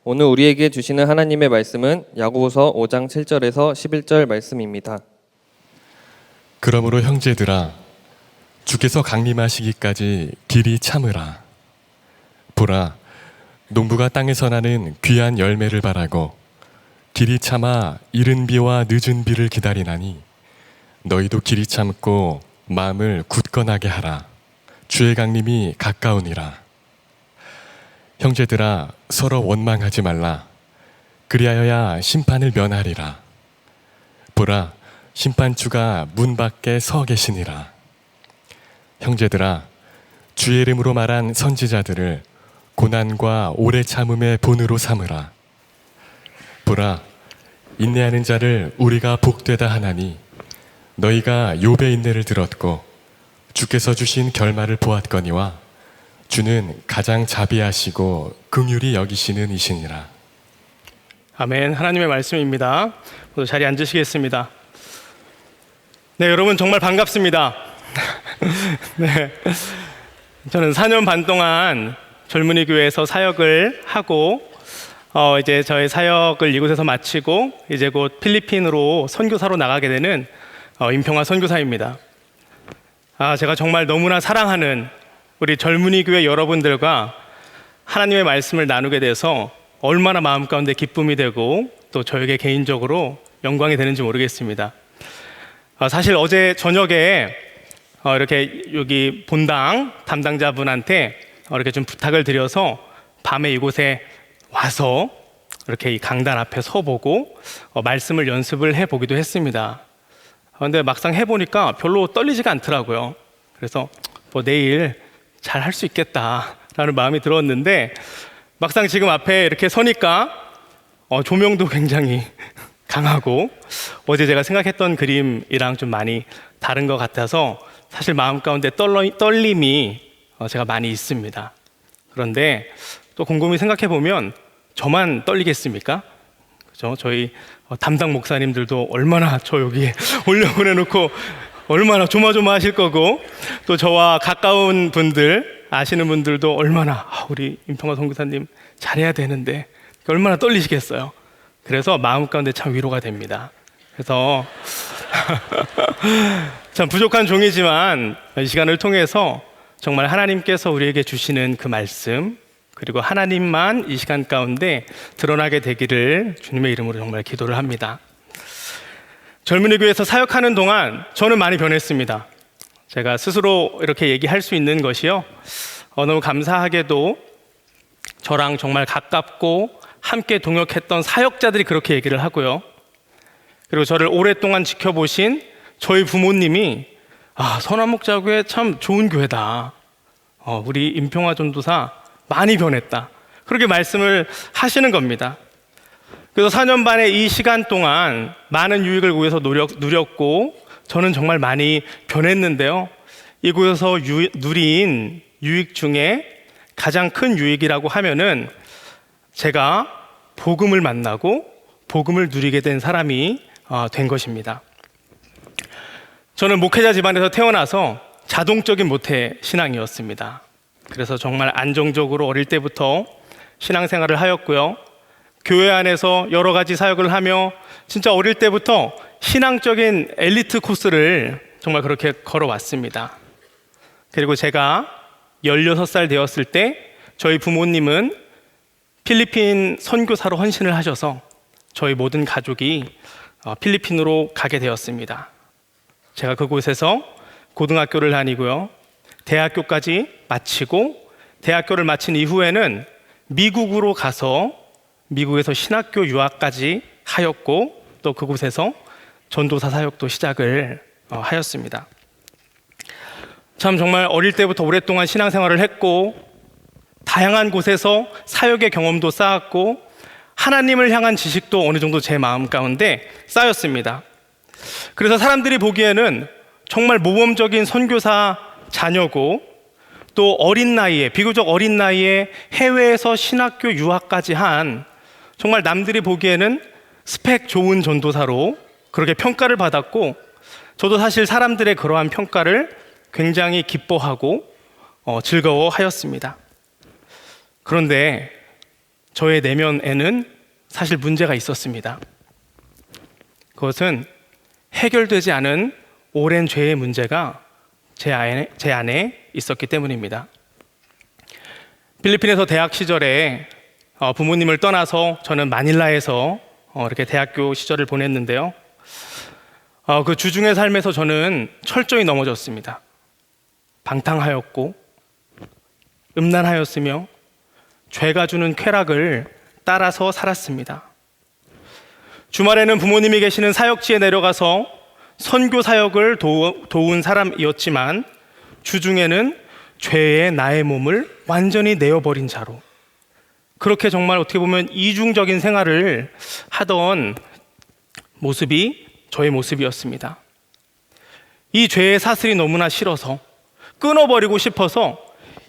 오늘 우리에게 주시는 하나님의 말씀은 야고보서 5장 7절에서 11절 말씀입니다. 그러므로 형제들아, 주께서 강림하시기까지 길이 참으라. 보라, 농부가 땅에서 나는 귀한 열매를 바라고 길이 참아 이른 비와 늦은 비를 기다리나니 너희도 길이 참고 마음을 굳건하게 하라. 주의 강림이 가까우니라. 형제들아, 서로 원망하지 말라. 그리하여야 심판을 면하리라. 보라, 심판주가 문 밖에 서 계시니라. 형제들아, 주의 이름으로 말한 선지자들을 고난과 오래 참음의 본으로 삼으라. 보라, 인내하는 자를 우리가 복되다 하나니 너희가 욥의 인내를 들었고 주께서 주신 결말을 보았거니와 주는 가장 자비하시고 긍휼히 여기시는 이시니라. 아멘. 하나님의 말씀입니다. 모두 자리에 앉으시겠습니다. 네, 여러분 정말 반갑습니다. 네, 저는 4년 반 동안 젊은이 교회에서 사역을 하고 이제 저의 사역을 이곳에서 마치고 이제 곧 필리핀으로 선교사로 나가게 되는 임평화 선교사입니다. 제가 정말 너무나 사랑하는 우리 젊은이 교회 여러분들과 하나님의 말씀을 나누게 돼서 얼마나 마음 가운데 기쁨이 되고 또 저에게 개인적으로 영광이 되는지 모르겠습니다. 사실 어제 저녁에 이렇게 여기 본당 담당자분한테 이렇게 좀 부탁을 드려서 밤에 이곳에 와서 이렇게 이 강단 앞에 서보고 말씀을 연습을 해보기도 했습니다. 근데 막상 해보니까 별로 떨리지가 않더라고요. 그래서 내일 잘 할 수 있겠다라는 마음이 들었는데 막상 지금 앞에 이렇게 서니까 조명도 굉장히 강하고 어제 제가 생각했던 그림이랑 좀 많이 다른 것 같아서 사실 마음 가운데 떨림이 제가 많이 있습니다. 그런데 또 곰곰이 생각해 보면 저만 떨리겠습니까? 그죠? 저희 담당 목사님들도 얼마나 저 여기에 올려보내놓고 얼마나 조마조마하실 거고 또 저와 가까운 분들 아시는 분들도 얼마나 우리 임평화 선교사님 잘해야 되는데 얼마나 떨리시겠어요. 그래서 마음 가운데 참 위로가 됩니다. 그래서 참 부족한 종이지만 이 시간을 통해서 정말 하나님께서 우리에게 주시는 그 말씀 그리고 하나님만 이 시간 가운데 드러나게 되기를 주님의 이름으로 정말 기도를 합니다. 젊은이 교회에서 사역하는 동안 저는 많이 변했습니다. 제가 스스로 이렇게 얘기할 수 있는 것이요, 너무 감사하게도 저랑 정말 가깝고 함께 동역했던 사역자들이 그렇게 얘기를 하고요, 그리고 저를 오랫동안 지켜보신 저희 부모님이 선한목자교회 참 좋은 교회다, 우리 임평화 전도사 많이 변했다, 그렇게 말씀을 하시는 겁니다. 그래서 4년 반의 이 시간 동안 많은 유익을 위해서 누렸고 저는 정말 많이 변했는데요, 이곳에서 누린 유익 중에 가장 큰 유익이라고 하면은 제가 복음을 만나고 복음을 누리게 된 사람이 된 것입니다. 저는 목회자 집안에서 태어나서 자동적인 모태 신앙이었습니다. 그래서 정말 안정적으로 어릴 때부터 신앙생활을 하였고요, 교회 안에서 여러 가지 사역을 하며 진짜 어릴 때부터 신앙적인 엘리트 코스를 정말 그렇게 걸어왔습니다. 그리고 제가 16살 되었을 때 저희 부모님은 필리핀 선교사로 헌신을 하셔서 저희 모든 가족이 필리핀으로 가게 되었습니다. 제가 그곳에서 고등학교를 다니고요, 대학교까지 마치고 대학교를 마친 이후에는 미국으로 가서 미국에서 신학교 유학까지 하였고 또 그곳에서 전도사 사역도 시작을 하였습니다. 참 정말 어릴 때부터 오랫동안 신앙생활을 했고 다양한 곳에서 사역의 경험도 쌓았고 하나님을 향한 지식도 어느 정도 제 마음 가운데 쌓였습니다. 그래서 사람들이 보기에는 정말 모범적인 선교사 자녀고 또 어린 나이에, 비교적 어린 나이에 해외에서 신학교 유학까지 한 정말 남들이 보기에는 스펙 좋은 전도사로 그렇게 평가를 받았고 저도 사실 사람들의 그러한 평가를 굉장히 기뻐하고 즐거워하였습니다. 그런데 저의 내면에는 사실 문제가 있었습니다. 그것은 해결되지 않은 오랜 죄의 문제가 제 안에 있었기 때문입니다. 필리핀에서 대학 시절에 부모님을 떠나서 저는 마닐라에서 이렇게 대학교 시절을 보냈는데요. 그 주중의 삶에서 저는 철저히 넘어졌습니다. 방탕하였고 음란하였으며 죄가 주는 쾌락을 따라서 살았습니다. 주말에는 부모님이 계시는 사역지에 내려가서 선교 사역을 도운 사람이었지만 주중에는 죄에 나의 몸을 완전히 내어버린 자로, 그렇게 정말 어떻게 보면 이중적인 생활을 하던 모습이 저의 모습이었습니다. 이 죄의 사슬이 너무나 싫어서 끊어버리고 싶어서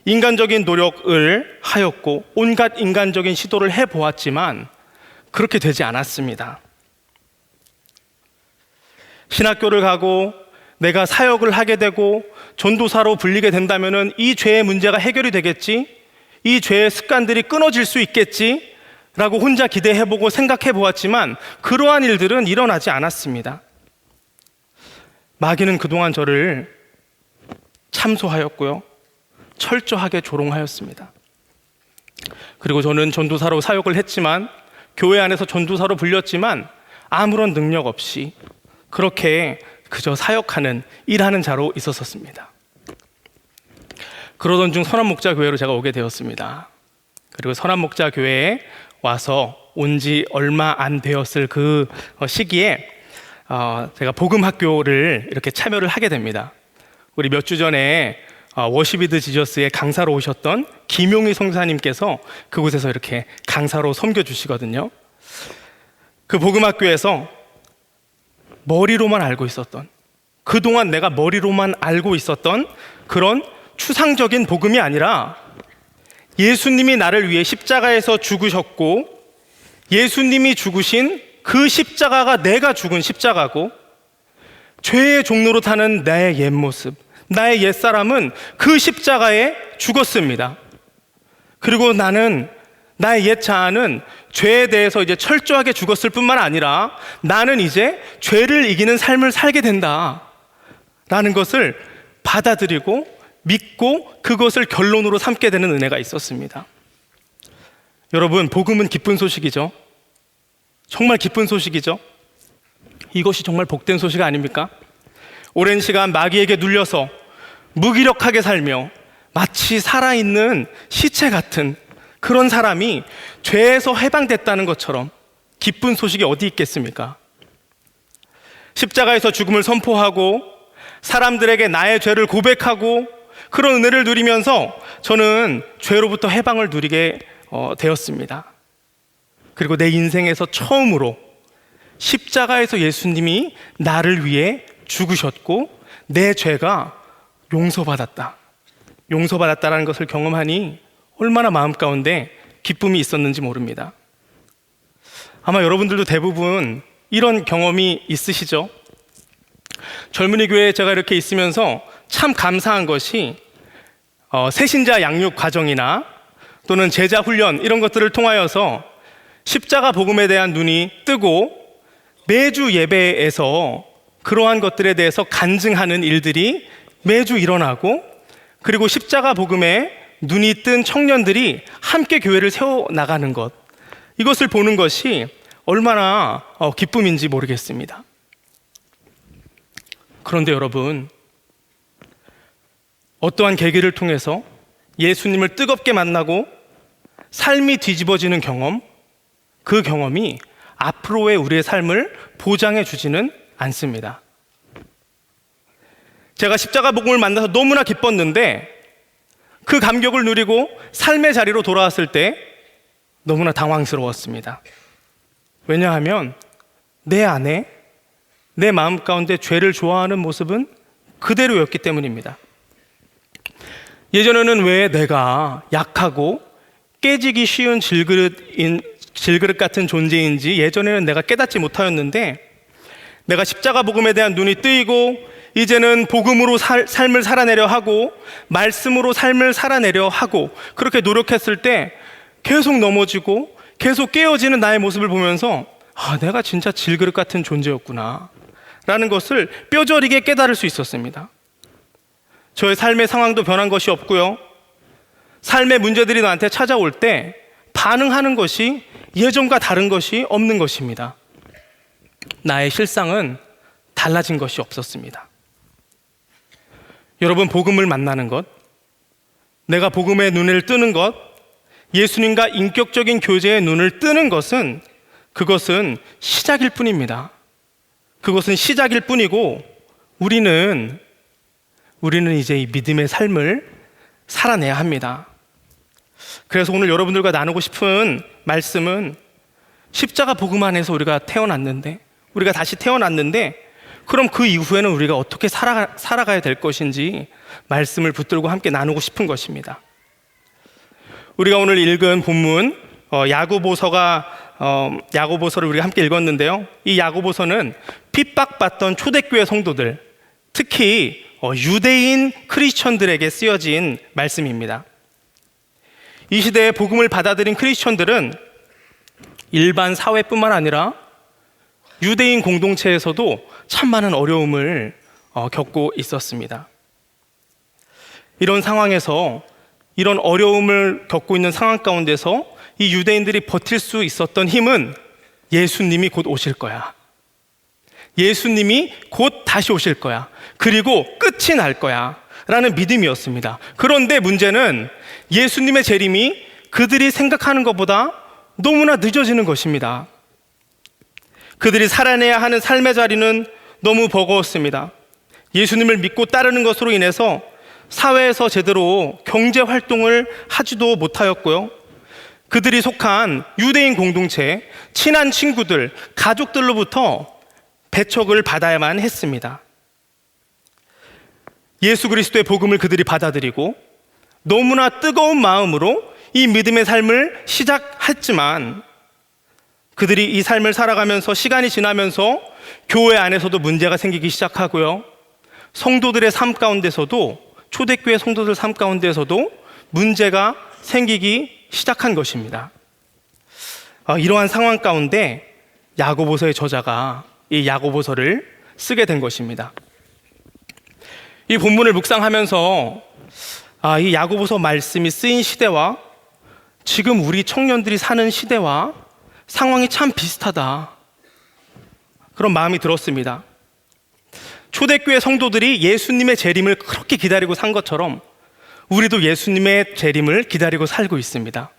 인간적인 노력을 하였고 온갖 인간적인 시도를 해보았지만 그렇게 되지 않았습니다. 신학교를 가고 내가 사역을 하게 되고 전도사로 불리게 된다면 이 죄의 문제가 해결이 되겠지, 이 죄의 습관들이 끊어질 수 있겠지 라고 혼자 기대해보고 생각해보았지만 그러한 일들은 일어나지 않았습니다. 마귀는 그동안 저를 참소하였고요, 철저하게 조롱하였습니다. 그리고 저는 전도사로 사역을 했지만, 교회 안에서 전도사로 불렸지만 아무런 능력 없이 그렇게 그저 사역하는, 일하는 자로 있었습니다. 그러던 중 선한목자교회로 제가 오게 되었습니다. 그리고 선한목자교회에 와서 온 지 얼마 안 되었을 그 시기에 제가 복음학교를 이렇게 참여를 하게 됩니다. 우리 몇 주 전에 워십 위드 지저스의 강사로 오셨던 김용희 성사님께서 그곳에서 이렇게 강사로 섬겨주시거든요. 그 복음학교에서 머리로만 알고 있었던, 그동안 내가 머리로만 알고 있었던 그런 추상적인 복음이 아니라 예수님이 나를 위해 십자가에서 죽으셨고 예수님이 죽으신 그 십자가가 내가 죽은 십자가고, 죄의 종로로 타는 나의 옛 모습, 나의 옛사람은 그 십자가에 죽었습니다. 그리고 나는, 나의 옛 자아는 죄에 대해서 이제 철저하게 죽었을 뿐만 아니라 나는 이제 죄를 이기는 삶을 살게 된다 라는 것을 받아들이고 믿고 그것을 결론으로 삼게 되는 은혜가 있었습니다. 여러분, 복음은 기쁜 소식이죠. 정말 기쁜 소식이죠. 이것이 정말 복된 소식 아닙니까? 오랜 시간 마귀에게 눌려서 무기력하게 살며 마치 살아있는 시체 같은 그런 사람이 죄에서 해방됐다는 것처럼 기쁜 소식이 어디 있겠습니까? 십자가에서 죽음을 선포하고 사람들에게 나의 죄를 고백하고 그런 은혜를 누리면서 저는 죄로부터 해방을 누리게 되었습니다. 그리고 내 인생에서 처음으로 십자가에서 예수님이 나를 위해 죽으셨고 내 죄가 용서받았다라는 것을 경험하니 얼마나 마음 가운데 기쁨이 있었는지 모릅니다. 아마 여러분들도 대부분 이런 경험이 있으시죠? 젊은이 교회에 제가 이렇게 있으면서 참 감사한 것이 새신자 양육 과정이나 또는 제자 훈련 이런 것들을 통하여서 십자가 복음에 대한 눈이 뜨고 매주 예배에서 그러한 것들에 대해서 간증하는 일들이 매주 일어나고, 그리고 십자가 복음에 눈이 뜬 청년들이 함께 교회를 세워나가는 것, 이것을 보는 것이 얼마나 기쁨인지 모르겠습니다. 그런데 여러분, 어떠한 계기를 통해서 예수님을 뜨겁게 만나고 삶이 뒤집어지는 경험, 그 경험이 앞으로의 우리의 삶을 보장해 주지는 않습니다. 제가 십자가 복음을 만나서 너무나 기뻤는데 그 감격을 누리고 삶의 자리로 돌아왔을 때 너무나 당황스러웠습니다. 왜냐하면 내 안에, 내 마음 가운데 죄를 좋아하는 모습은 그대로였기 때문입니다. 예전에는 왜 내가 약하고 깨지기 쉬운 질그릇 같은 존재인지 예전에는 내가 깨닫지 못하였는데, 내가 십자가 복음에 대한 눈이 뜨이고 이제는 복음으로 삶을 살아내려 하고 말씀으로 삶을 살아내려 하고 그렇게 노력했을 때 계속 넘어지고 계속 깨어지는 나의 모습을 보면서 내가 진짜 질그릇 같은 존재였구나 라는 것을 뼈저리게 깨달을 수 있었습니다. 저의 삶의 상황도 변한 것이 없고요. 삶의 문제들이 나한테 찾아올 때 반응하는 것이 예전과 다른 것이 없는 것입니다. 나의 실상은 달라진 것이 없었습니다. 여러분, 복음을 만나는 것, 내가 복음의 눈을 뜨는 것, 예수님과 인격적인 교제의 눈을 뜨는 것은 그것은 시작일 뿐입니다. 그것은 시작일 뿐이고 우리는 이제 이 믿음의 삶을 살아내야 합니다. 그래서 오늘 여러분들과 나누고 싶은 말씀은 십자가 복음 안에서 우리가 다시 태어났는데 그럼 그 이후에는 우리가 어떻게 살아가야 될 것인지 말씀을 붙들고 함께 나누고 싶은 것입니다. 우리가 오늘 읽은 본문 야고보서를 우리가 함께 읽었는데요. 이 야고보서는 핍박받던 초대교회 성도들, 특히 유대인 크리스천들에게 쓰여진 말씀입니다. 이 시대에 복음을 받아들인 크리스천들은 일반 사회뿐만 아니라 유대인 공동체에서도 참 많은 어려움을 겪고 있었습니다. 이런 상황에서, 이런 어려움을 겪고 있는 상황 가운데서 이 유대인들이 버틸 수 있었던 힘은 예수님이 곧 오실 거야. 예수님이 곧 다시 오실 거야. 그리고 끝이 날 거야. 라는 믿음이었습니다. 그런데 문제는 예수님의 재림이 그들이 생각하는 것보다 너무나 늦어지는 것입니다. 그들이 살아내야 하는 삶의 자리는 너무 버거웠습니다. 예수님을 믿고 따르는 것으로 인해서 사회에서 제대로 경제 활동을 하지도 못하였고요. 그들이 속한 유대인 공동체, 친한 친구들, 가족들로부터 배척을 받아야만 했습니다. 예수 그리스도의 복음을 그들이 받아들이고 너무나 뜨거운 마음으로 이 믿음의 삶을 시작했지만 그들이 이 삶을 살아가면서 시간이 지나면서 교회 안에서도 문제가 생기기 시작하고요. 성도들의 삶 가운데서도, 초대교회 성도들 삶 가운데서도 문제가 생기기 시작한 것입니다. 이러한 상황 가운데 야고보서의 저자가 이 야고보서를 쓰게 된 것입니다. 이 본문을 묵상하면서 이 야고보서 말씀이 쓰인 시대와 지금 우리 청년들이 사는 시대와 상황이 참 비슷하다, 그런 마음이 들었습니다. 초대교회 성도들이 예수님의 재림을 그렇게 기다리고 산 것처럼 우리도 예수님의 재림을 기다리고 살고 있습니다.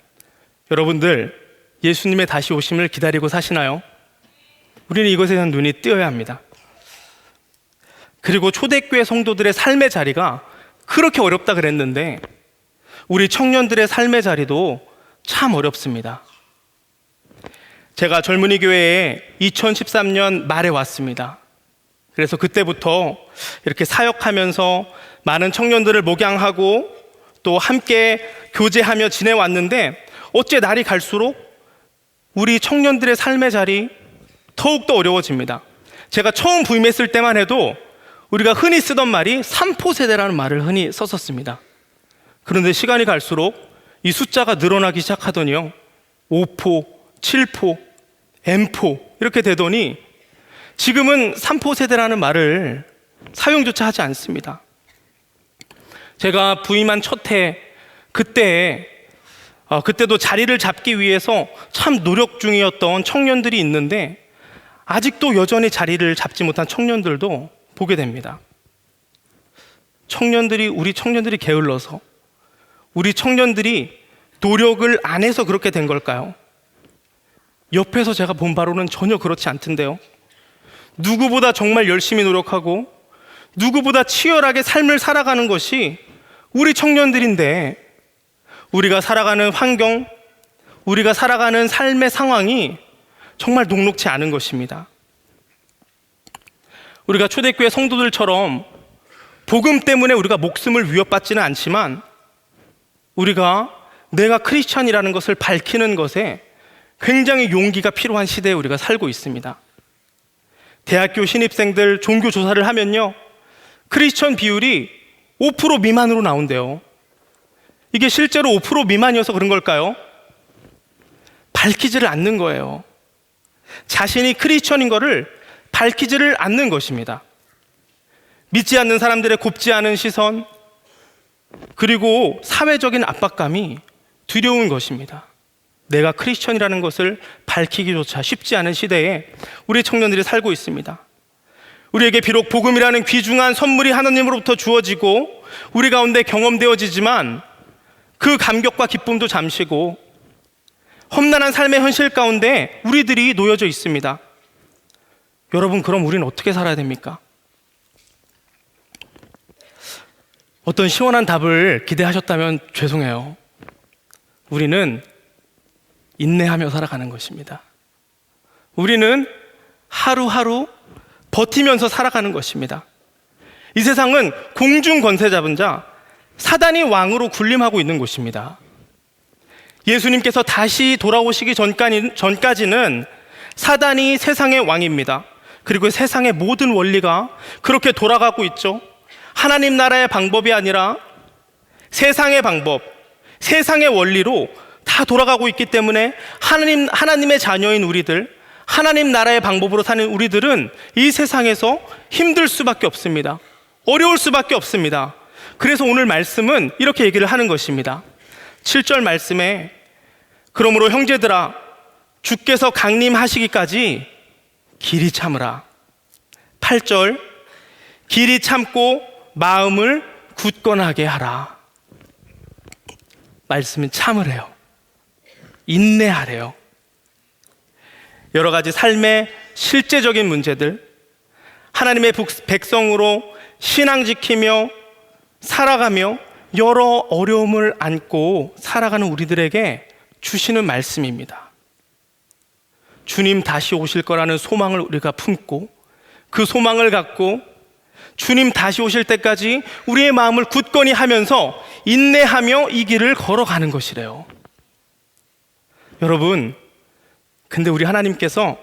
여러분들, 예수님의 다시 오심을 기다리고 사시나요? 우리는 이것에 대한 눈이 뜨여야 합니다. 그리고 초대교회 성도들의 삶의 자리가 그렇게 어렵다 그랬는데 우리 청년들의 삶의 자리도 참 어렵습니다. 제가 젊은이 교회에 2013년 말에 왔습니다. 그래서 그때부터 이렇게 사역하면서 많은 청년들을 목양하고 또 함께 교제하며 지내왔는데 어째 날이 갈수록 우리 청년들의 삶의 자리 더욱더 어려워집니다. 제가 처음 부임했을 때만 해도 우리가 흔히 쓰던 말이 3포 세대라는 말을 흔히 썼었습니다. 그런데 시간이 갈수록 이 숫자가 늘어나기 시작하더니요, 5포, 7포, M포 이렇게 되더니 지금은 3포 세대라는 말을 사용조차 하지 않습니다. 제가 부임한 첫 해, 그때도 자리를 잡기 위해서 참 노력 중이었던 청년들이 있는데 아직도 여전히 자리를 잡지 못한 청년들도 보게 됩니다. 우리 청년들이 게을러서, 우리 청년들이 노력을 안 해서 그렇게 된 걸까요? 옆에서 제가 본 바로는 전혀 그렇지 않던데요. 누구보다 정말 열심히 노력하고 누구보다 치열하게 삶을 살아가는 것이 우리 청년들인데 우리가 살아가는 환경, 우리가 살아가는 삶의 상황이 정말 녹록지 않은 것입니다. 우리가 초대교회 성도들처럼 복음 때문에 우리가 목숨을 위협받지는 않지만 내가 크리스찬이라는 것을 밝히는 것에 굉장히 용기가 필요한 시대에 우리가 살고 있습니다. 대학교 신입생들 종교 조사를 하면요, 크리스천 비율이 5% 미만으로 나온대요. 이게 실제로 5% 미만이어서 그런 걸까요? 밝히지를 않는 거예요. 자신이 크리스천인 거를 밝히지를 않는 것입니다. 믿지 않는 사람들의 곱지 않은 시선, 그리고 사회적인 압박감이 두려운 것입니다. 내가 크리스천이라는 것을 밝히기조차 쉽지 않은 시대에 우리 청년들이 살고 있습니다. 우리에게 비록 복음이라는 귀중한 선물이 하나님으로부터 주어지고 우리 가운데 경험되어지지만 그 감격과 기쁨도 잠시고 험난한 삶의 현실 가운데 우리들이 놓여져 있습니다. 여러분, 그럼 우리는 어떻게 살아야 됩니까? 어떤 시원한 답을 기대하셨다면 죄송해요. 우리는 인내하며 살아가는 것입니다. 우리는 하루하루 버티면서 살아가는 것입니다. 이 세상은 공중 권세 잡은 자, 사단이 왕으로 군림하고 있는 곳입니다. 예수님께서 다시 돌아오시기 전까지는 사단이 세상의 왕입니다. 그리고 세상의 모든 원리가 그렇게 돌아가고 있죠. 하나님 나라의 방법이 아니라 세상의 방법, 세상의 원리로 다 돌아가고 있기 때문에 하나님의 자녀인 우리들, 하나님 나라의 방법으로 사는 우리들은 이 세상에서 힘들 수밖에 없습니다. 어려울 수밖에 없습니다. 그래서 오늘 말씀은 이렇게 얘기를 하는 것입니다. 7절 말씀에 그러므로 형제들아 주께서 강림하시기까지 길이 참으라. 8절 길이 참고 마음을 굳건하게 하라. 말씀은 참으래요. 인내하래요. 여러 가지 삶의 실제적인 문제들, 하나님의 백성으로 신앙 지키며 살아가며 여러 어려움을 안고 살아가는 우리들에게 주시는 말씀입니다. 주님 다시 오실 거라는 소망을 우리가 품고 그 소망을 갖고 주님 다시 오실 때까지 우리의 마음을 굳건히 하면서 인내하며 이 길을 걸어가는 것이래요. 여러분, 근데 우리 하나님께서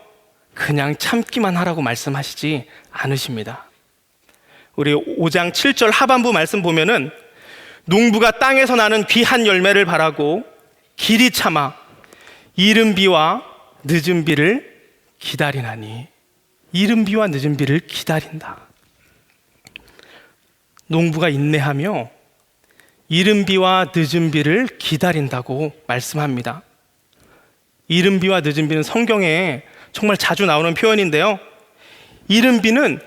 그냥 참기만 하라고 말씀하시지 않으십니다. 우리 5장 7절 하반부 말씀 보면은 농부가 땅에서 나는 귀한 열매를 바라고 길이 참아 이른 비와 늦은 비를 기다리나니. 이른 비와 늦은 비를 기다린다. 농부가 인내하며 이른 비와 늦은 비를 기다린다고 말씀합니다. 이른 비와 늦은 비는 성경에 정말 자주 나오는 표현인데요. 이른 비는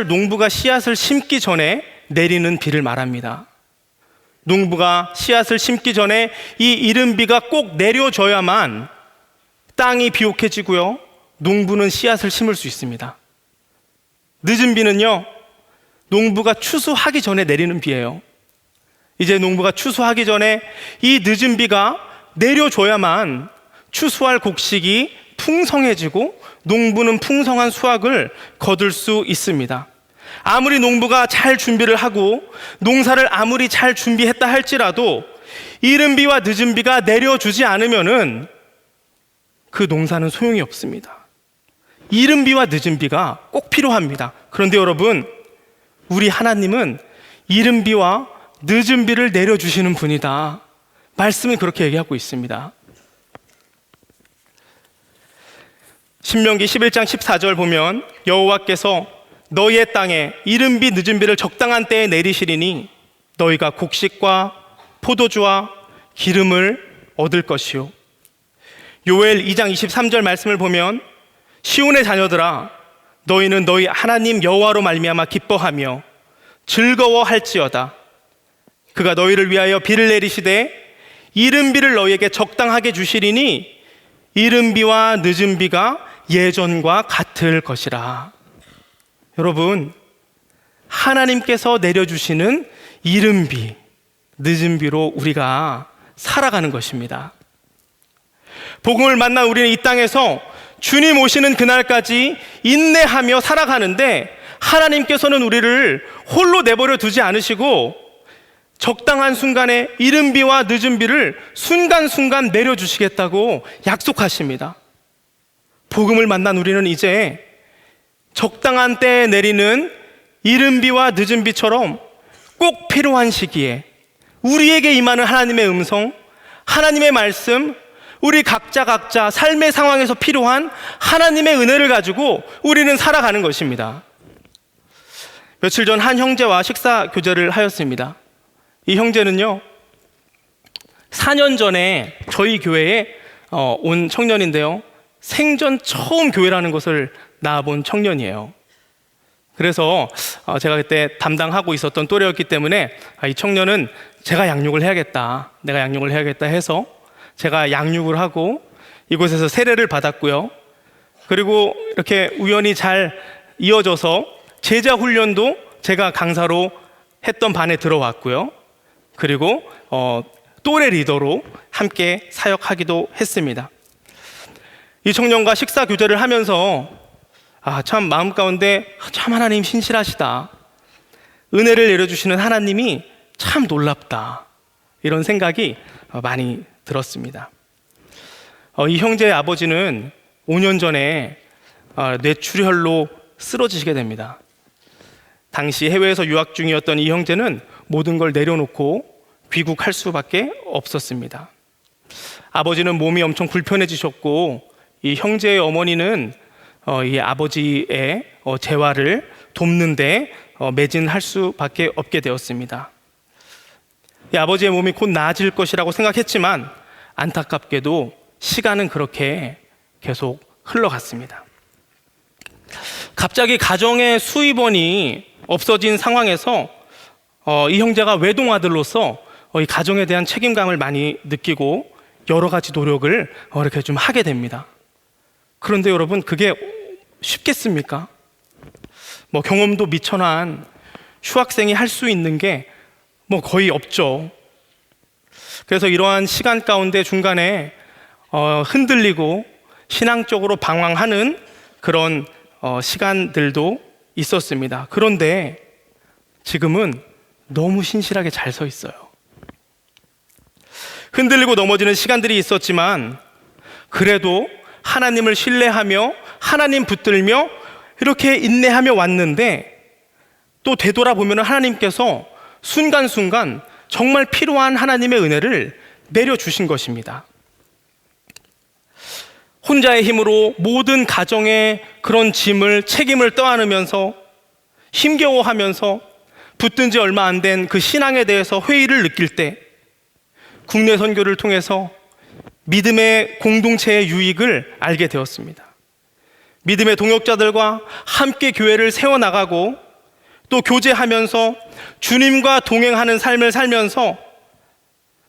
농부가 씨앗을 심기 전에 내리는 비를 말합니다. 농부가 씨앗을 심기 전에 이 이른 비가 꼭 내려져야만 땅이 비옥해지고요, 농부는 씨앗을 심을 수 있습니다. 늦은 비는요, 농부가 추수하기 전에 내리는 비예요. 이제 농부가 추수하기 전에 이 늦은 비가 내려줘야만 추수할 곡식이 풍성해지고 농부는 풍성한 수확을 거둘 수 있습니다. 아무리 농부가 잘 준비를 하고 농사를 아무리 잘 준비했다 할지라도 이른 비와 늦은 비가 내려주지 않으면은 그 농사는 소용이 없습니다. 이른 비와 늦은 비가 꼭 필요합니다. 그런데 여러분, 우리 하나님은 이른 비와 늦은 비를 내려주시는 분이다. 말씀이 그렇게 얘기하고 있습니다. 신명기 11장 14절 보면 여호와께서 너희의 땅에 이른 비 늦은 비를 적당한 때에 내리시리니 너희가 곡식과 포도주와 기름을 얻을 것이요. 요엘 2장 23절 말씀을 보면 시온의 자녀들아 너희는 너희 하나님 여호와로 말미암아 기뻐하며 즐거워할지어다. 그가 너희를 위하여 비를 내리시되 이른 비를 너희에게 적당하게 주시리니 이른 비와 늦은 비가 예전과 같을 것이라. 여러분, 하나님께서 내려주시는 이른 비, 늦은 비로 우리가 살아가는 것입니다. 복음을 만난 우리는 이 땅에서 주님 오시는 그날까지 인내하며 살아가는데 하나님께서는 우리를 홀로 내버려 두지 않으시고 적당한 순간에 이른 비와 늦은 비를 순간순간 내려주시겠다고 약속하십니다. 복음을 만난 우리는 이제 적당한 때에 내리는 이른 비와 늦은 비처럼 꼭 필요한 시기에 우리에게 임하는 하나님의 음성, 하나님의 말씀, 우리 각자 삶의 상황에서 필요한 하나님의 은혜를 가지고 우리는 살아가는 것입니다. 며칠 전 한 형제와 식사 교제를 하였습니다. 이 형제는요, 4년 전에 저희 교회에 온 청년인데요, 생전 처음 교회라는 것을 나와본 청년이에요. 그래서 제가 그때 담당하고 있었던 또래였기 때문에 이 청년은 제가 양육을 해야겠다, 내가 양육을 해야겠다 해서 제가 양육을 하고 이곳에서 세례를 받았고요. 그리고 이렇게 우연히 잘 이어져서 제자 훈련도 제가 강사로 했던 반에 들어왔고요. 그리고 또래 리더로 함께 사역하기도 했습니다. 이 청년과 식사 교제를 하면서 참 마음 가운데 참 하나님 신실하시다, 은혜를 내려주시는 하나님이 참 놀랍다, 이런 생각이 많이 들었습니다. 이 형제의 아버지는 5년 전에 뇌출혈로 쓰러지시게 됩니다. 당시 해외에서 유학 중이었던 이 형제는 모든 걸 내려놓고 귀국할 수밖에 없었습니다. 아버지는 몸이 엄청 불편해지셨고 이 형제의 어머니는 이 아버지의 재활을 돕는데 매진할 수밖에 없게 되었습니다. 이 아버지의 몸이 곧 나아질 것이라고 생각했지만 안타깝게도 시간은 그렇게 계속 흘러갔습니다. 갑자기 가정의 수입원이 없어진 상황에서 이 형제가 외동아들로서 이 가정에 대한 책임감을 많이 느끼고 여러 가지 노력을 이렇게 좀 하게 됩니다. 그런데 여러분, 그게 쉽겠습니까? 경험도 미천한 휴학생이 할 수 있는 게 거의 없죠. 그래서 이러한 시간 가운데 중간에 흔들리고 신앙적으로 방황하는 그런 시간들도 있었습니다. 그런데 지금은 너무 신실하게 잘 서 있어요. 흔들리고 넘어지는 시간들이 있었지만 그래도 하나님을 신뢰하며 하나님 붙들며 이렇게 인내하며 왔는데, 또 되돌아보면 하나님께서 순간순간 정말 필요한 하나님의 은혜를 내려주신 것입니다. 혼자의 힘으로 모든 가정의 그런 짐을, 책임을 떠안으면서 힘겨워하면서 붙든 지 얼마 안 된 그 신앙에 대해서 회의를 느낄 때 국내 선교를 통해서 믿음의 공동체의 유익을 알게 되었습니다. 믿음의 동역자들과 함께 교회를 세워나가고 또 교제하면서 주님과 동행하는 삶을 살면서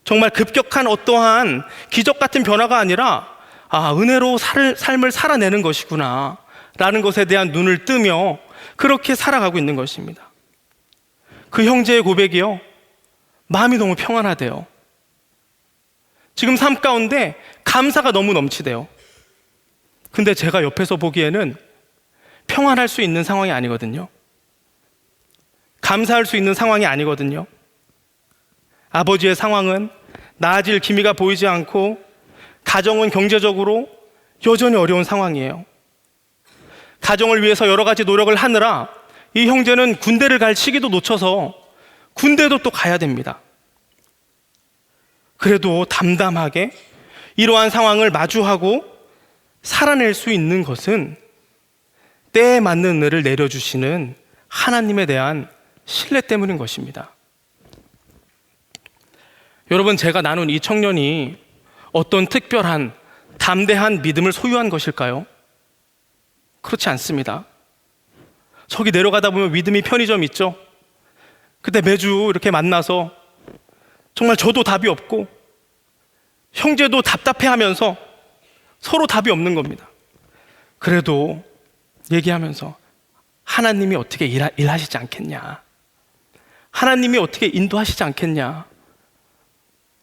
정말 급격한 어떠한 기적 같은 변화가 아니라 은혜로 삶을 살아내는 것이구나 라는 것에 대한 눈을 뜨며 그렇게 살아가고 있는 것입니다. 그 형제의 고백이요, 마음이 너무 평안하대요. 지금 삶 가운데 감사가 너무 넘치대요. 근데 제가 옆에서 보기에는 평안할 수 있는 상황이 아니거든요. 감사할 수 있는 상황이 아니거든요. 아버지의 상황은 나아질 기미가 보이지 않고 가정은 경제적으로 여전히 어려운 상황이에요. 가정을 위해서 여러 가지 노력을 하느라 이 형제는 군대를 갈 시기도 놓쳐서 군대도 또 가야 됩니다. 그래도 담담하게 이러한 상황을 마주하고 살아낼 수 있는 것은 때에 맞는 은혜를 내려주시는 하나님에 대한 신뢰 때문인 것입니다. 여러분, 제가 나눈 이 청년이 어떤 특별한 담대한 믿음을 소유한 것일까요? 그렇지 않습니다. 저기 내려가다 보면 믿음이 편의점 있죠? 그때 매주 이렇게 만나서 정말 저도 답이 없고 형제도 답답해하면서 서로 답이 없는 겁니다. 그래도 얘기하면서 하나님이 어떻게 일하시지 않겠냐, 하나님이 어떻게 인도하시지 않겠냐,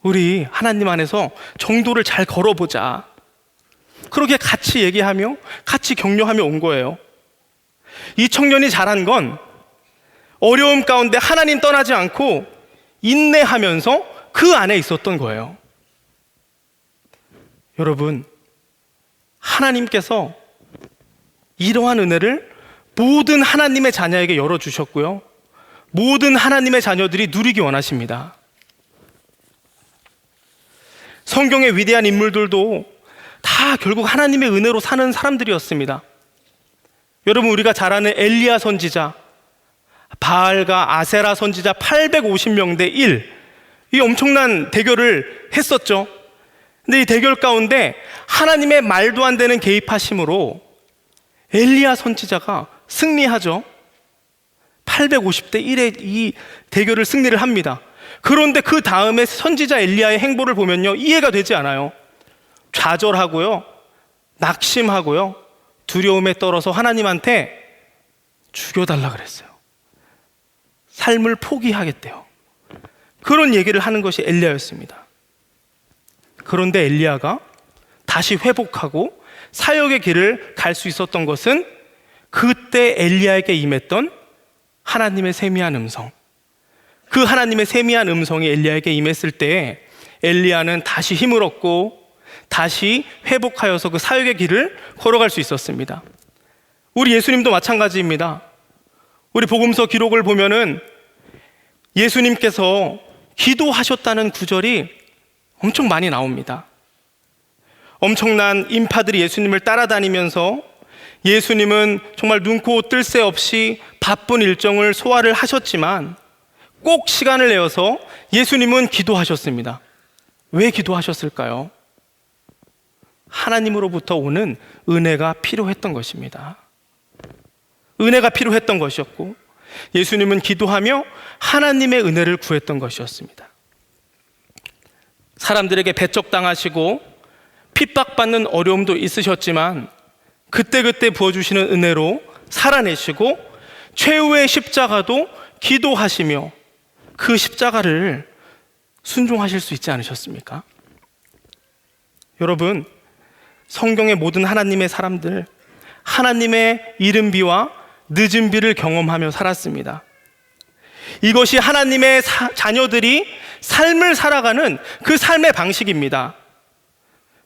우리 하나님 안에서 정도를 잘 걸어보자, 그렇게 같이 얘기하며 같이 격려하며 온 거예요. 이 청년이 잘한 건 어려움 가운데 하나님 떠나지 않고 인내하면서 그 안에 있었던 거예요. 여러분, 하나님께서 이러한 은혜를 모든 하나님의 자녀에게 열어주셨고요, 모든 하나님의 자녀들이 누리기 원하십니다. 성경의 위대한 인물들도 다 결국 하나님의 은혜로 사는 사람들이었습니다. 여러분, 우리가 잘 아는 엘리야 선지자, 바알과 아세라 선지자 850명 대 1, 이 엄청난 대결을 했었죠. 근데 이 대결 가운데 하나님의 말도 안 되는 개입하심으로 엘리야 선지자가 승리하죠. 850대 1의 이 대결을 승리를 합니다. 그런데 그 다음에 선지자 엘리야의 행보를 보면요, 이해가 되지 않아요. 좌절하고요, 낙심하고요, 두려움에 떨어서 하나님한테 죽여달라 그랬어요. 삶을 포기하겠대요. 그런 얘기를 하는 것이 엘리야였습니다. 그런데 엘리야가 다시 회복하고 사역의 길을 갈 수 있었던 것은 그때 엘리야에게 임했던 하나님의 세미한 음성, 그 하나님의 세미한 음성이 엘리야에게 임했을 때 엘리야는 다시 힘을 얻고 다시 회복하여서 그 사역의 길을 걸어갈 수 있었습니다. 우리 예수님도 마찬가지입니다. 우리 복음서 기록을 보면은 예수님께서 기도하셨다는 구절이 엄청 많이 나옵니다. 엄청난 인파들이 예수님을 따라다니면서 예수님은 정말 눈코 뜰 새 없이 바쁜 일정을 소화를 하셨지만 꼭 시간을 내어서 예수님은 기도하셨습니다. 왜 기도하셨을까요? 하나님으로부터 오는 은혜가 필요했던 것입니다. 은혜가 필요했던 것이었고 예수님은 기도하며 하나님의 은혜를 구했던 것이었습니다. 사람들에게 배척당하시고 핍박받는 어려움도 있으셨지만 그때그때 부어주시는 은혜로 살아내시고 최후의 십자가도 기도하시며 그 십자가를 순종하실 수 있지 않으셨습니까? 여러분, 성경의 모든 하나님의 사람들, 하나님의 이른 비와 늦은 비를 경험하며 살았습니다. 이것이 하나님의 자녀들이 삶을 살아가는 그 삶의 방식입니다.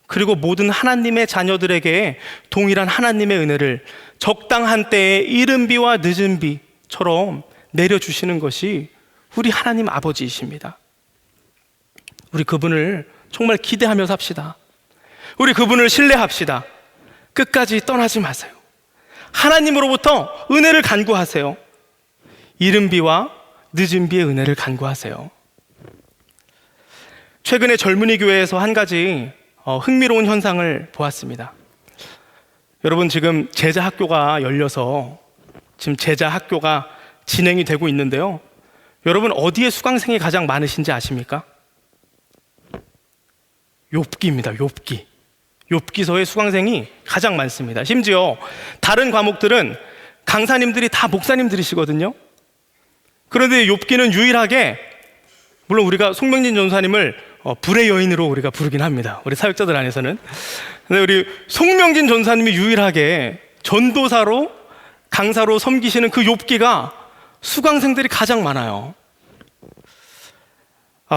그리고 모든 하나님의 자녀들에게 동일한 하나님의 은혜를 적당한 때에 이른 비와 늦은 비처럼 내려주시는 것이 우리 하나님 아버지이십니다. 우리 그분을 정말 기대하며 삽시다. 우리 그분을 신뢰합시다. 끝까지 떠나지 마세요. 하나님으로부터 은혜를 간구하세요. 이른 비와 늦은 비의 은혜를 간구하세요. 최근에 젊은이 교회에서 한 가지 흥미로운 현상을 보았습니다. 여러분, 지금 제자 학교가 열려서 지금 제자 학교가 진행이 되고 있는데요. 여러분, 어디에 수강생이 가장 많으신지 아십니까? 욥기입니다. 욥기. 욥기서의 수강생이 가장 많습니다. 심지어 다른 과목들은 강사님들이 다 목사님들이시거든요. 그런데 욥기는 유일하게, 물론 우리가 송명진 전사님을 불의 여인으로 우리가 부르긴 합니다. 우리 사역자들 안에서는. 근데 우리 송명진 전사님이 유일하게 전도사로 강사로 섬기시는 그 욥기가 수강생들이 가장 많아요.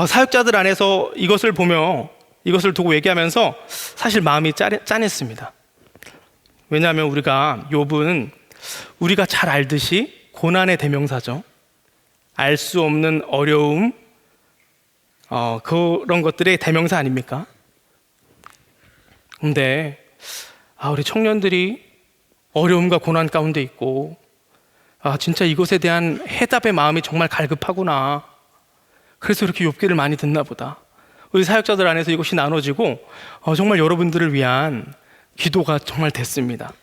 사역자들 안에서 이것을 보며 이것을 두고 얘기하면서 사실 마음이 짠했습니다. 왜냐하면 우리가 욥은 우리가 잘 알듯이 고난의 대명사죠. 알 수 없는 어려움, 그런 것들의 대명사 아닙니까? 근데 우리 청년들이 어려움과 고난 가운데 있고 진짜 이것에 대한 해답의 마음이 정말 갈급하구나. 그래서 이렇게 욥기를 많이 듣나 보다. 우리 사역자들 안에서 이것이 나눠지고 정말 여러분들을 위한 기도가 정말 됐습니다.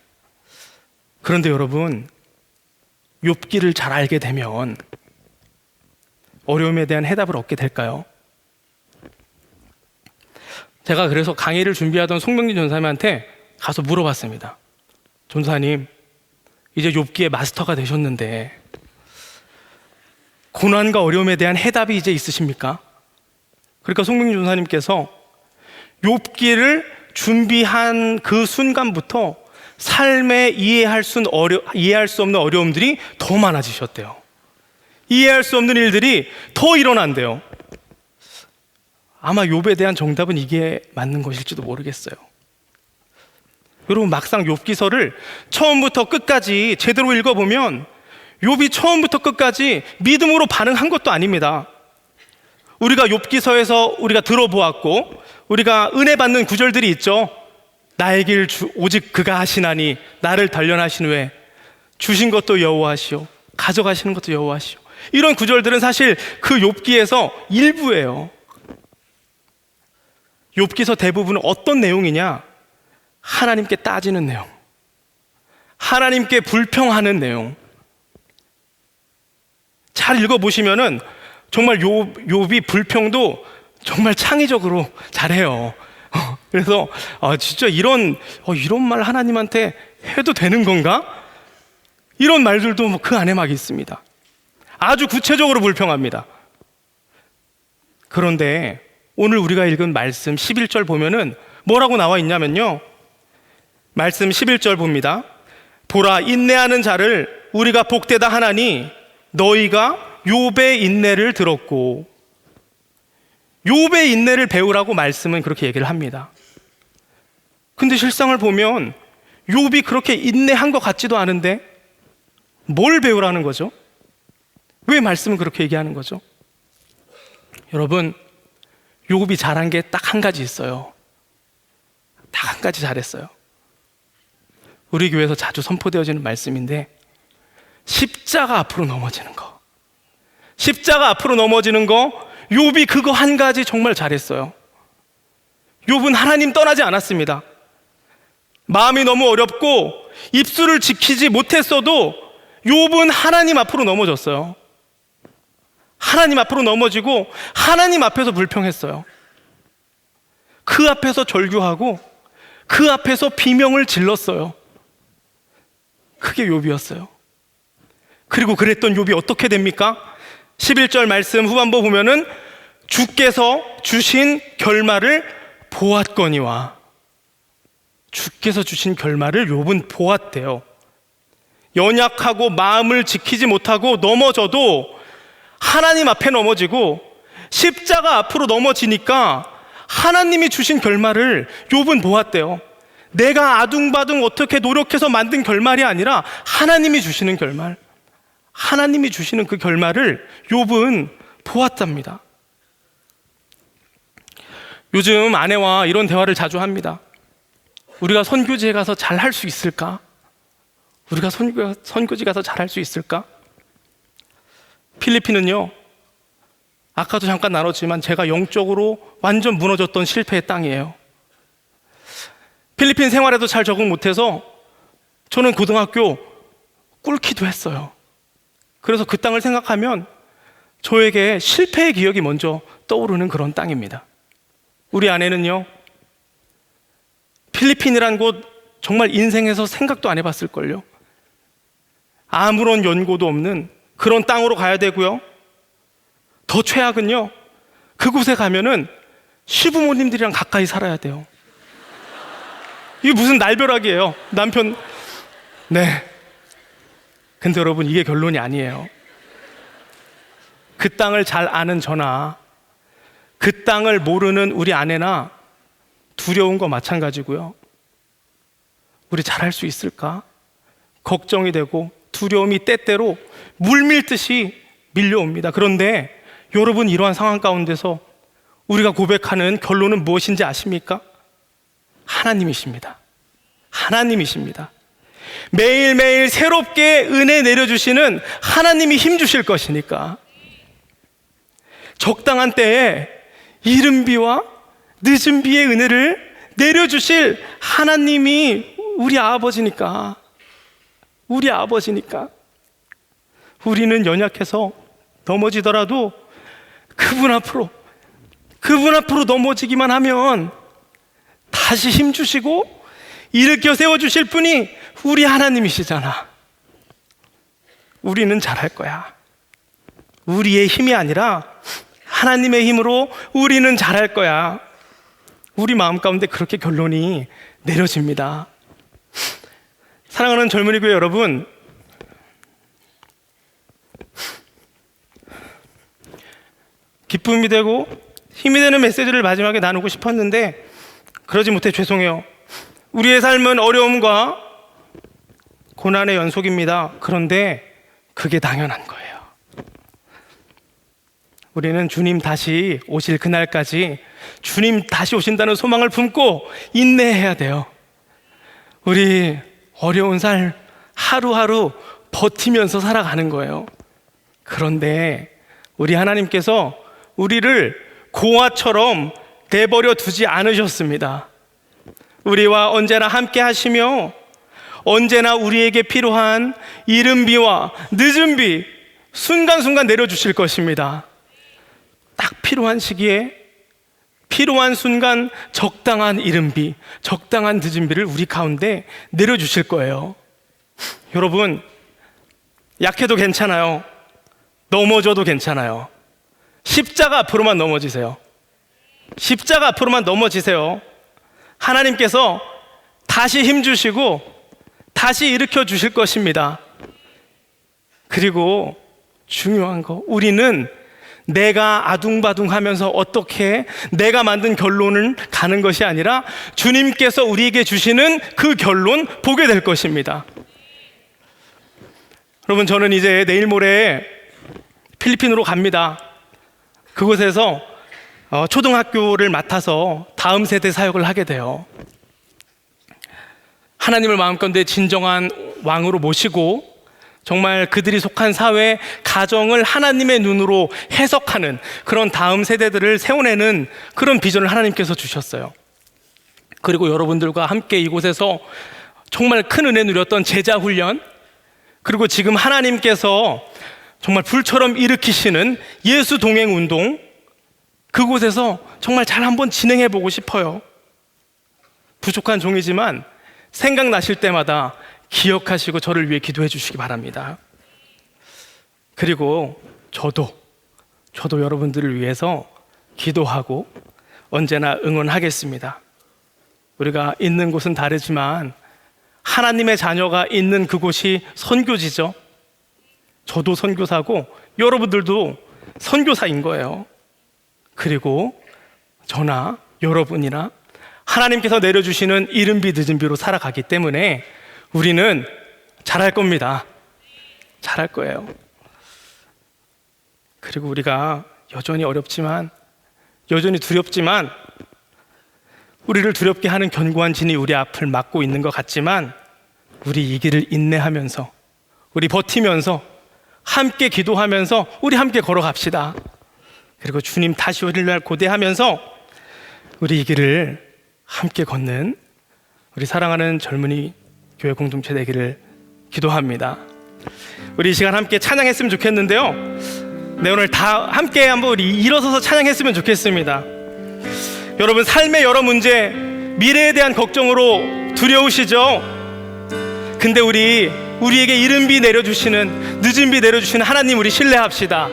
그런데 여러분, 욥기를 잘 알게 되면 어려움에 대한 해답을 얻게 될까요? 제가 그래서 강의를 준비하던 송명진 전사님한테 가서 물어봤습니다. 전사님, 이제 욥기의 마스터가 되셨는데 고난과 어려움에 대한 해답이 이제 있으십니까? 그러니까 송명진 전사님께서 욥기를 준비한 그 순간부터 삶에 이해할 수 없는 어려움들이 더 많아지셨대요. 이해할 수 없는 일들이 더 일어난대요. 아마 욥에 대한 정답은 이게 맞는 것일지도 모르겠어요. 여러분, 막상 욥기서를 처음부터 끝까지 제대로 읽어보면 욥이 처음부터 끝까지 믿음으로 반응한 것도 아닙니다. 우리가 욥기서에서 우리가 들어보았고 우리가 은혜 받는 구절들이 있죠. 나의 길 오직 그가 하시나니 나를 단련하신 후에 주신 것도 여호와시오 가져가시는 것도 여호와시오. 이런 구절들은 사실 그 욥기에서 일부예요. 욥기서 대부분은 어떤 내용이냐? 하나님께 따지는 내용, 하나님께 불평하는 내용. 잘 읽어보시면은 정말 욥이 불평도 정말 창의적으로 잘해요. 그래서 진짜 이런 말 하나님한테 해도 되는 건가? 이런 말들도 그 안에 막 있습니다. 아주 구체적으로 불평합니다. 그런데 오늘 우리가 읽은 말씀 11절 보면은 뭐라고 나와 있냐면요, 말씀 11절 봅니다. 보라, 인내하는 자를 우리가 복되다 하나니 너희가 욥의 인내를 들었고. 욥의 인내를 배우라고 말씀은 그렇게 얘기를 합니다. 근데 실상을 보면 욥이 그렇게 인내한 것 같지도 않은데 뭘 배우라는 거죠? 왜 말씀은 그렇게 얘기하는 거죠? 여러분, 욥이 잘한 게 딱 한 가지 있어요. 딱 한 가지 잘했어요. 우리 교회에서 자주 선포되어지는 말씀인데, 십자가 앞으로 넘어지는 거. 십자가 앞으로 넘어지는 거, 욥이 그거 한 가지 정말 잘했어요. 욥은 하나님 떠나지 않았습니다. 마음이 너무 어렵고 입술을 지키지 못했어도 욥은 하나님 앞으로 넘어졌어요. 하나님 앞으로 넘어지고 하나님 앞에서 불평했어요. 그 앞에서 절규하고 그 앞에서 비명을 질렀어요. 그게 욥이었어요. 그리고 그랬던 욥이 어떻게 됩니까? 11절 말씀 후반부 보면은 주께서 주신 결말을 보았거니와. 주께서 주신 결말을 욥은 보았대요. 연약하고 마음을 지키지 못하고 넘어져도 하나님 앞에 넘어지고 십자가 앞으로 넘어지니까 하나님이 주신 결말을 욥은 보았대요. 내가 아둥바둥 어떻게 노력해서 만든 결말이 아니라 하나님이 주시는 결말, 하나님이 주시는 그 결말을 욥은 보았답니다. 요즘 아내와 이런 대화를 자주 합니다. 우리가 선교지에 가서 잘 할 수 있을까? 우리가 선교지 가서 잘 할 수 있을까? 필리핀은요, 아까도 잠깐 나눴지만 제가 영적으로 완전 무너졌던 실패의 땅이에요. 필리핀 생활에도 잘 적응 못해서 저는 고등학교 꿀키도 했어요. 그래서 그 땅을 생각하면 저에게 실패의 기억이 먼저 떠오르는 그런 땅입니다. 우리 아내는요, 필리핀이란 곳 정말 인생에서 생각도 안 해봤을걸요. 아무런 연고도 없는 그런 땅으로 가야 되고요. 더 최악은요, 그곳에 가면은 시부모님들이랑 가까이 살아야 돼요. 이게 무슨 날벼락이에요. 남편. 네. 근데 여러분, 이게 결론이 아니에요. 그 땅을 잘 아는 저나 그 땅을 모르는 우리 아내나 두려운 거 마찬가지고요. 우리 잘할 수 있을까? 걱정이 되고 두려움이 때때로 물밀듯이 밀려옵니다. 그런데 여러분, 이러한 상황 가운데서 우리가 고백하는 결론은 무엇인지 아십니까? 하나님이십니다. 하나님이십니다. 매일매일 새롭게 은혜 내려주시는 하나님이 힘주실 것이니까, 적당한 때에 이른 비와 늦은 비의 은혜를 내려주실 하나님이 우리 아버지니까, 우리 아버지니까 우리는 연약해서 넘어지더라도 그분 앞으로 넘어지기만 하면 다시 힘주시고 일으켜 세워주실 분이 우리 하나님이시잖아. 우리는 잘할 거야. 우리의 힘이 아니라 하나님의 힘으로 우리는 잘할 거야. 우리 마음 가운데 그렇게 결론이 내려집니다. 사랑하는 젊은이 교회 여러분, 기쁨이 되고 힘이 되는 메시지를 마지막에 나누고 싶었는데 그러지 못해 죄송해요. 우리의 삶은 어려움과 고난의 연속입니다. 그런데 그게 당연한 거예요. 우리는 주님 다시 오실 그날까지 주님 다시 오신다는 소망을 품고 인내해야 돼요. 우리 어려운 삶 하루하루 버티면서 살아가는 거예요. 그런데 우리 하나님께서 우리를 고아처럼 내버려 두지 않으셨습니다. 우리와 언제나 함께 하시며 언제나 우리에게 필요한 이른 비와 늦은 비 순간순간 내려주실 것입니다. 딱 필요한 시기에 필요한 순간 적당한 이른 비, 적당한 늦은 비를 우리 가운데 내려주실 거예요. 여러분, 약해도 괜찮아요. 넘어져도 괜찮아요. 십자가 앞으로만 넘어지세요. 십자가 앞으로만 넘어지세요. 하나님께서 다시 힘주시고 다시 일으켜 주실 것입니다. 그리고 중요한 거, 우리는 내가 아둥바둥하면서 어떻게 내가 만든 결론을 가는 것이 아니라 주님께서 우리에게 주시는 그 결론 보게 될 것입니다. 여러분, 저는 이제 내일 모레 필리핀으로 갑니다. 그곳에서 초등학교를 맡아서 다음 세대 사역을 하게 돼요. 하나님을 마음껏 진정한 왕으로 모시고 정말 그들이 속한 사회, 가정을 하나님의 눈으로 해석하는 그런 다음 세대들을 세워내는 그런 비전을 하나님께서 주셨어요. 그리고 여러분들과 함께 이곳에서 정말 큰 은혜 누렸던 제자 훈련, 그리고 지금 하나님께서 정말 불처럼 일으키시는 예수 동행 운동, 그곳에서 정말 잘 한번 진행해 보고 싶어요. 부족한 종이지만 생각나실 때마다 기억하시고 저를 위해 기도해 주시기 바랍니다. 그리고 저도 여러분들을 위해서 기도하고 언제나 응원하겠습니다. 우리가 있는 곳은 다르지만 하나님의 자녀가 있는 그곳이 선교지죠. 저도 선교사고 여러분들도 선교사인 거예요. 그리고 저나 여러분이나 하나님께서 내려주시는 이른 비 늦은 비로 살아가기 때문에 우리는 잘할 겁니다. 잘할 거예요. 그리고 우리가 여전히 어렵지만, 여전히 두렵지만, 우리를 두렵게 하는 견고한 진이 우리 앞을 막고 있는 것 같지만, 우리 이 길을 인내하면서, 우리 버티면서, 함께 기도하면서 우리 함께 걸어갑시다. 그리고 주님 다시 오실 날 고대하면서 우리 이 길을 함께 걷는 우리 사랑하는 젊은이 교회 공동체 되기를 기도합니다. 우리 이 시간 함께 찬양했으면 좋겠는데요. 네, 오늘 다 함께 한번 우리 일어서서 찬양했으면 좋겠습니다. 여러분, 삶의 여러 문제, 미래에 대한 걱정으로 두려우시죠? 근데 우리에게 이른 비 내려주시는, 늦은 비 내려주시는 하나님 우리 신뢰합시다.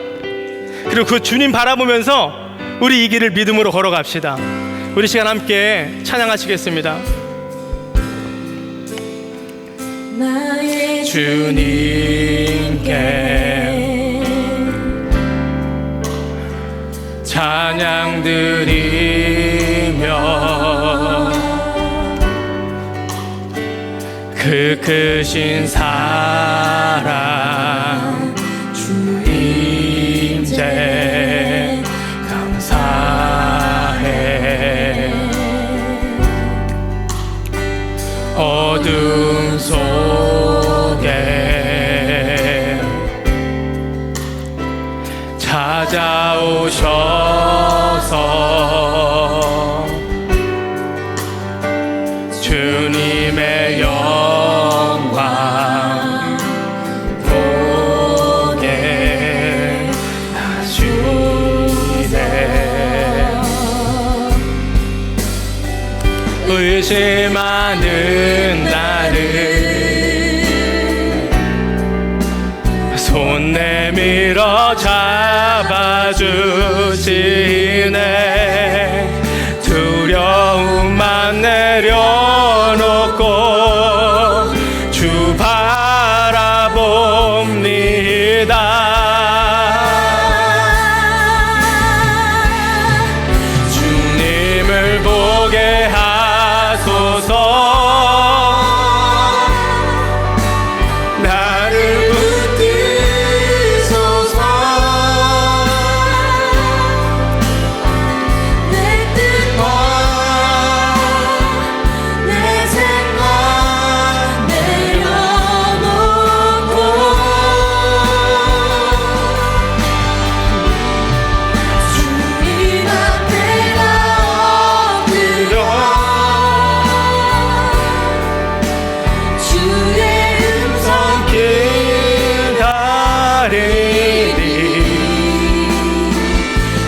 그리고 그 주님 바라보면서 우리 이 길을 믿음으로 걸어갑시다. 우리 시간 함께 찬양하시겠습니다. 나의 주님께 찬양 드리며 그 크신 사랑 주임재 감사해. 어둠 속에 찾아오셔서 주님의 영광 보게 하시네. 의심하는 나를 손 내밀어 잡아주시네. 두려움만 내려놓고 주 바라봅니다. 주님을 보게 하소서. 나를 붙드소서.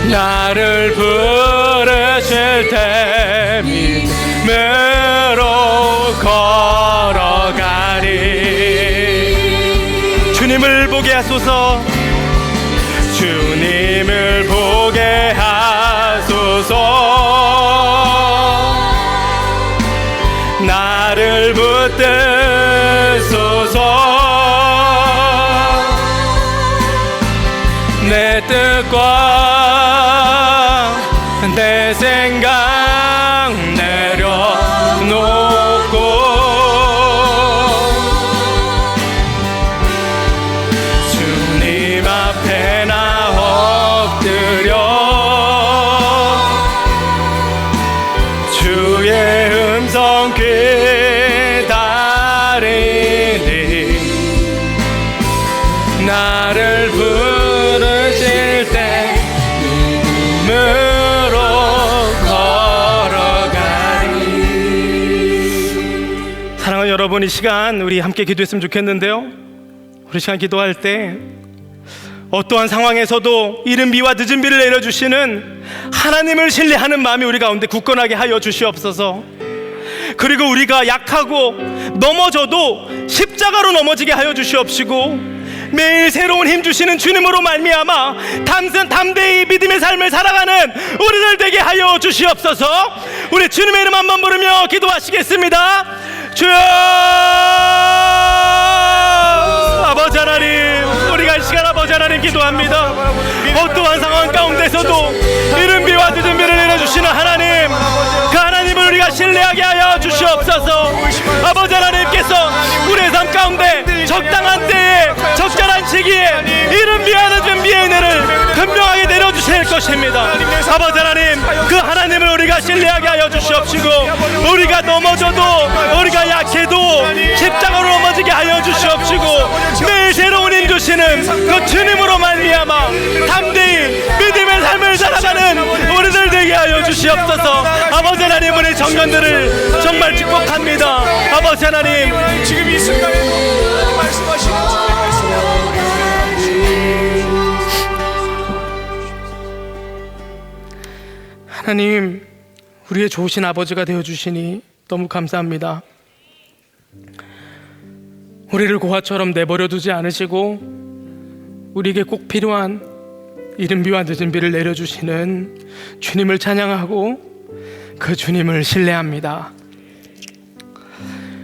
나를 부르실 때 믿음으로 걸어가리. 주님을 보게 하소서. 주님을 보게 하소서. 나를 붙드소서. 내 뜻과 내 생각 내려놓고 주님 앞에 나 엎드려 주의 음성 기다리니 나를 부르실 때 믿음으로 걸어가리. 사랑하는 여러분, 이 시간 우리 함께 기도했으면 좋겠는데요, 우리 시간 기도할 때 어떠한 상황에서도 이른 비와 늦은 비를 내려주시는 하나님을 신뢰하는 마음이 우리 가운데 굳건하게 하여 주시옵소서. 그리고 우리가 약하고 넘어져도 십자가로 넘어지게 하여 주시옵시고, 매일 새로운 힘 주시는 주님으로 말미암아 담대히 믿음의 삶을 살아가는 우리들 되게 하여 주시옵소서. 우리 주님의 이름 한번 부르며 기도하시겠습니다. 주여, 아버지 하나님, 우리가 이 시간 아버지 하나님 기도합니다. 어떠한 상황 가운데서도 이른 비와 늦은 비를 내려주시는 하나님, 그 하나님을 우리가 신뢰하게 하여 주시옵소서. 아버지 하나님께서 우리의 삶 가운데 적당한 때에 적절한 시기에 이른 비와 늦은 비의 은혜를 분명하게 내려주실 것입니다. 아버지 하나님, 그 하나님을 우리가 신뢰하게 하여 주시옵시고, 우리가 넘어져도 우리가 약해도 십자가로 넘어지게 하여 주시옵시고, 매일 새로운 힘 주시는 그 주님으로 말미암아 담대히 믿음의 삶을 살아가는 우리들 되게 하여 주시옵소서. 아버지 하나님, 우리 청년들을 정말 축복합니다. 아버지 하나님, 지금 이 순간에도 말씀하시는 하나님, 우리의 좋으신 아버지가 되어주시니 너무 감사합니다. 우리를 고아처럼 내버려 두지 않으시고 우리에게 꼭 필요한 이른 비와 늦은 비를 내려주시는 주님을 찬양하고 그 주님을 신뢰합니다.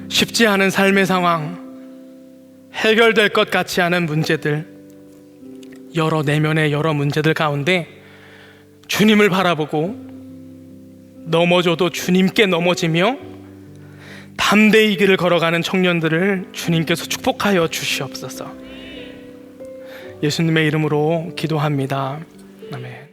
쉽지 않은 삶의 상황, 해결될 것 같지 않은 문제들, 여러 내면의 여러 문제들 가운데 주님을 바라보고 넘어져도 주님께 넘어지며 담대히 이 길을 걸어가는 청년들을 주님께서 축복하여 주시옵소서. 예수님의 이름으로 기도합니다. 아멘.